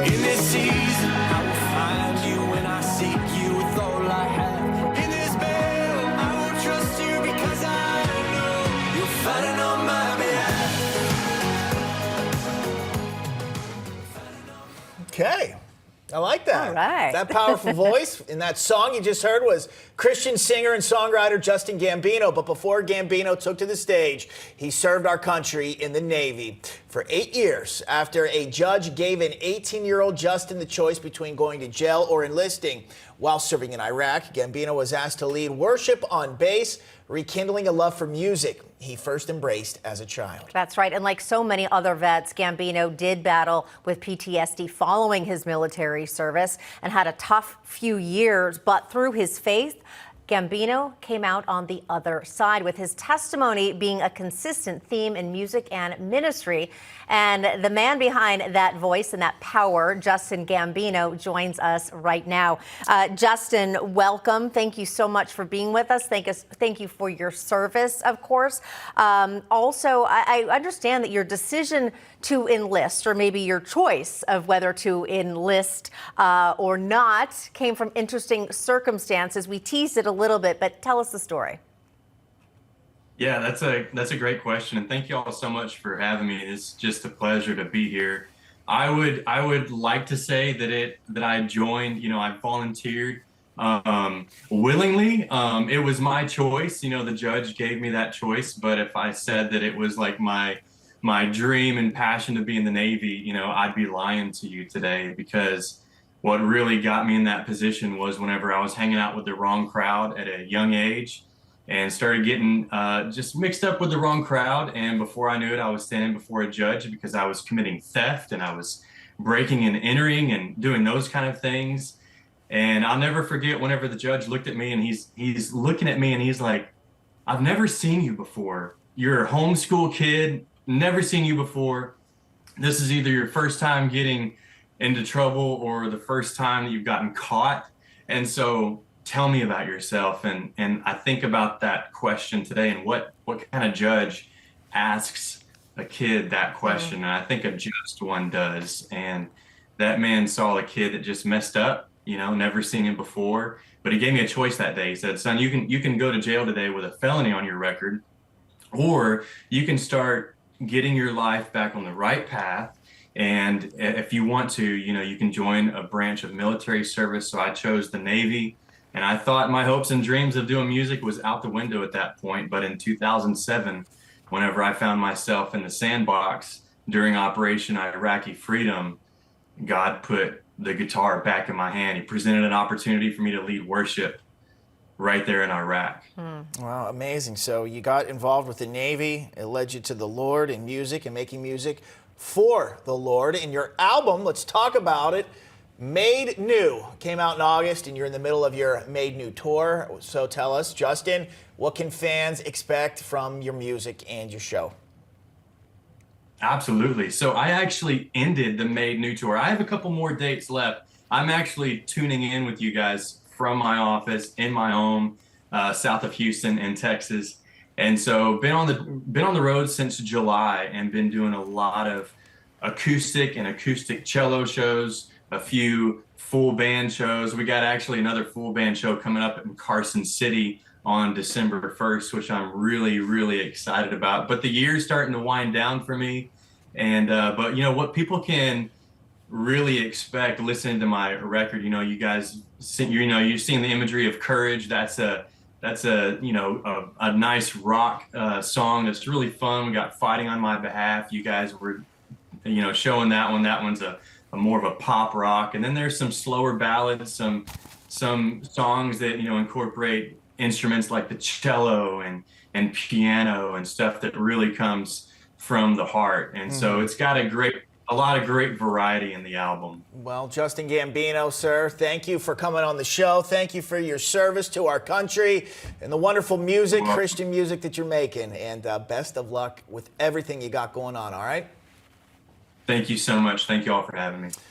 In this season, I will find you when I seek you with all I have. In this battle, I will trust you because I know you're fighting on my behalf. Okay. I like that. All right. That powerful voice in that song you just heard was Christian singer and songwriter Justin Gambino. But before Gambino took to the stage, he served our country in the Navy for 8 years. After a judge gave an 18-year-old Justin the choice between going to jail or enlisting while serving in Iraq, Gambino was asked to lead worship on base, rekindling a love for music he first embraced as a child. That's right. And like so many other vets, Gambino did battle with PTSD following his military service and had a tough few years. But through his faith, Gambino came out on the other side, with his testimony being a consistent theme in music and ministry. And the man behind that voice and that power, Justin Gambino, joins us right now. Justin, welcome. Thank you so much for being with us. Thank you for your service, of course. Also, I understand that your decision to enlist, or maybe your choice of whether to enlist or not, came from interesting circumstances. We teased it a little bit, but tell us the story. Yeah, that's a great question, and thank you all so much for having me. It's just a pleasure to be here. I would like to say that I joined, I volunteered willingly. It was my choice. The judge gave me that choice, but if I said that it was like my dream and passion to be in the Navy, I'd be lying to you today, because what really got me in that position was whenever I was hanging out with the wrong crowd at a young age and started getting just mixed up with the wrong crowd. And before I knew it, I was standing before a judge because I was committing theft and I was breaking and entering and doing those kind of things. And I'll never forget whenever the judge looked at me, and he's looking at me and he's like, "I've never seen you before. You're a homeschool kid, never seen you before. This is either your first time getting into trouble or the first time that you've gotten caught. And so tell me about yourself." And I think about that question today, and what kind of judge asks a kid that question. And I think a just one does. And that man saw a kid that just messed up, never seen him before. But he gave me a choice that day. He said, "Son, you can go to jail today with a felony on your record, or you can start getting your life back on the right path. And if you want to, you can join a branch of military service." So I chose the Navy, and I thought my hopes and dreams of doing music was out the window at that point. But in 2007, whenever I found myself in the sandbox during Operation Iraqi Freedom, God put the guitar back in my hand. He presented an opportunity for me to lead worship right there in Iraq. Wow, amazing. So you got involved with the Navy. It led you to the Lord in music and making music for the Lord. And your album, let's talk about it, Made New, came out in August, and you're in the middle of your Made New tour. So tell us, Justin, what can fans expect from your music and your show? Absolutely. So I actually ended the Made New tour. I have a couple more dates left. I'm actually tuning in with you guys from my office in my home, south of Houston in Texas. And so been on the road since July, and been doing a lot of acoustic and acoustic cello shows, a few full band shows. We got actually another full band show coming up in Carson City on December 1st, which I'm really, really excited about. But the year's starting to wind down for me. And but what people can really expect listening to my record, you guys, you've seen the imagery of courage. That's a nice rock song that's really fun. We got Fighting on My Behalf. You guys were, showing that one. That one's a more of a pop rock. And then there's some slower ballads, some songs that, incorporate instruments like the cello and piano and stuff that really comes from the heart. And so it's got a lot of great variety in the album. Well, Justin Gambino, sir, thank you for coming on the show. Thank you for your service to our country and the wonderful music, Christian music that you're making. And best of luck with everything you got going on, all right? Thank you so much. Thank you all for having me.